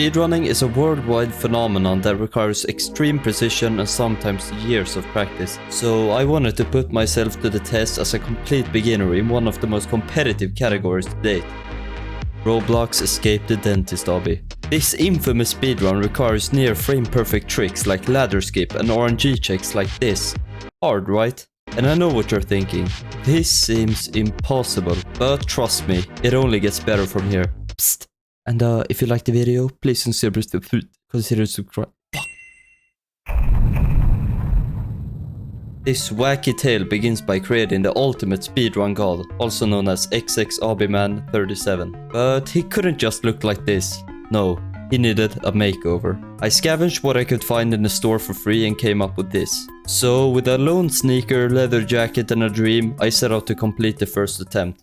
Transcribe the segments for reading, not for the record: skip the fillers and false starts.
Speedrunning is a worldwide phenomenon that requires extreme precision and sometimes years of practice. So I wanted to put myself to the test as a complete beginner in one of the most competitive categories to date. Roblox Escape the Dentist Obby. This infamous speedrun requires near frame perfect tricks like ladder skip and RNG checks like this. Hard, right? And I know what you're thinking. This seems impossible, but trust me, it only gets better from here. Psst. And if you liked the video, please consider subscribe. This wacky tale begins by creating the ultimate speedrun god, also known as XXABman37. But he couldn't just look like this. No, he needed a makeover. I scavenged what I could find in the store for free and came up with this. So with a lone sneaker, leather jacket and a dream, I set out to complete the first attempt.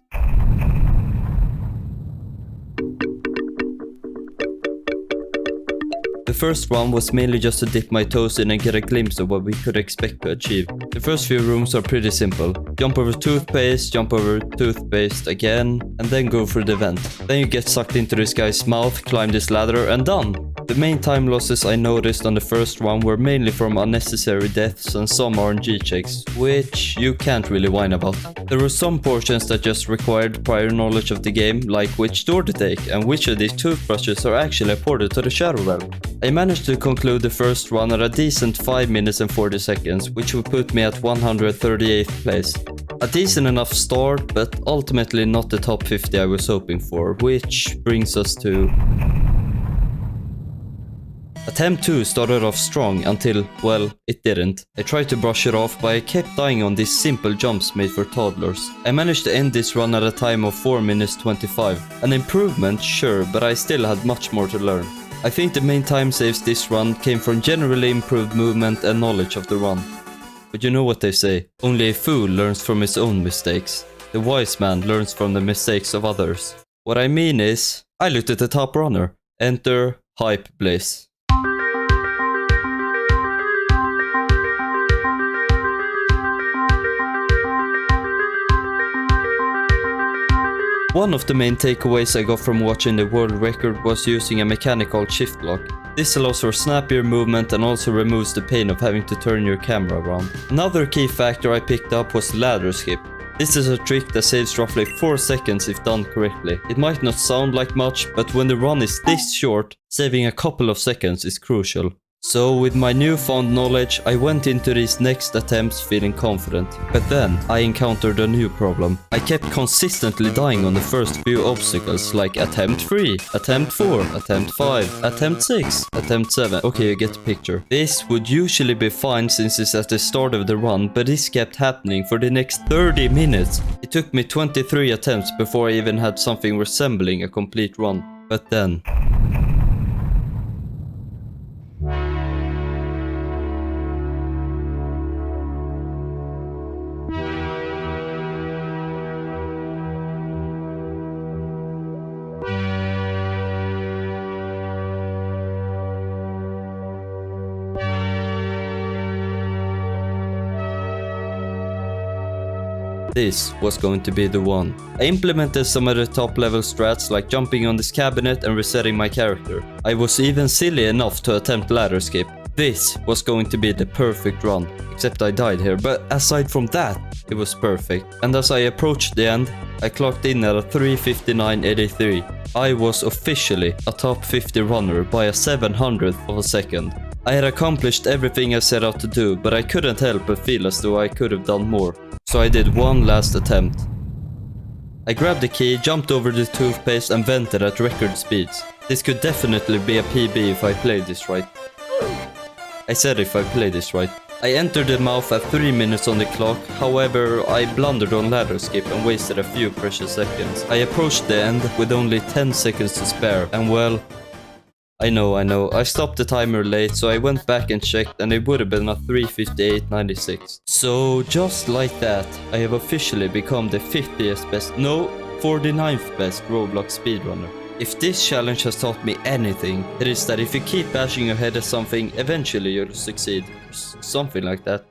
The first one was mainly just to dip my toes in and get a glimpse of what we could expect to achieve. The first few rooms are pretty simple. Jump over toothpaste, jump over toothpaste again, and then go through the vent. Then you get sucked into this guy's mouth, climb this ladder, and done! The main time losses I noticed on the first one were mainly from unnecessary deaths and some RNG checks, which you can't really whine about. There were some portions that just required prior knowledge of the game, like which door to take and which of these toothbrushes are actually ported to the shadow realm. I managed to conclude the first run at a decent 5 minutes and 40 seconds, which would put me at 138th place. A decent enough start, but ultimately not the top 50 I was hoping for, which brings us to... Attempt 2 started off strong until, well, it didn't. I tried to brush it off, but I kept dying on these simple jumps made for toddlers. I managed to end this run at a time of 4 minutes 25. An improvement, sure, but I still had much more to learn. I think the main time saves this run came from generally improved movement and knowledge of the run. But you know what they say, only a fool learns from his own mistakes. The wise man learns from the mistakes of others. What I mean is, I looked at the top runner. Enter Hype Blaze. One of the main takeaways I got from watching the world record was using a mechanical shift lock. This allows for snappier movement and also removes the pain of having to turn your camera around. Another key factor I picked up was ladder skip. This is a trick that saves roughly 4 seconds if done correctly. It might not sound like much, but when the run is this short, saving a couple of seconds is crucial. So with my newfound knowledge, I went into these next attempts feeling confident. But then, I encountered a new problem. I kept consistently dying on the first few obstacles, like attempt 3, attempt 4, attempt 5, attempt 6, attempt 7. Okay, you get the picture. This would usually be fine since it's at the start of the run, but this kept happening for the next 30 minutes. It took me 23 attempts before I even had something resembling a complete run. But then... this was going to be the one. I implemented some of the top level strats like jumping on this cabinet and resetting my character. I was even silly enough to attempt ladder skip. This was going to be the perfect run, except I died here, but aside from that, it was perfect. And as I approached the end, I clocked in at a 3:59.83. I was officially a top 50 runner by a 700th of a second. I had accomplished everything I set out to do, but I couldn't help but feel as though I could have done more. So I did one last attempt. I grabbed the key, jumped over the toothpaste and vented at record speeds. This could definitely be a PB if I played this right. I said if I played this right. I entered the mouth at 3 minutes on the clock, however I blundered on ladder skip and wasted a few precious seconds. I approached the end with only 10 seconds to spare and well... I know, I stopped the timer late, so I went back and checked and it would have been a 3:58.96. So just like that, I have officially become the 50th best, no, 49th best Roblox speedrunner. If this challenge has taught me anything, it is that if you keep bashing your head at something, eventually you'll succeed. Something like that.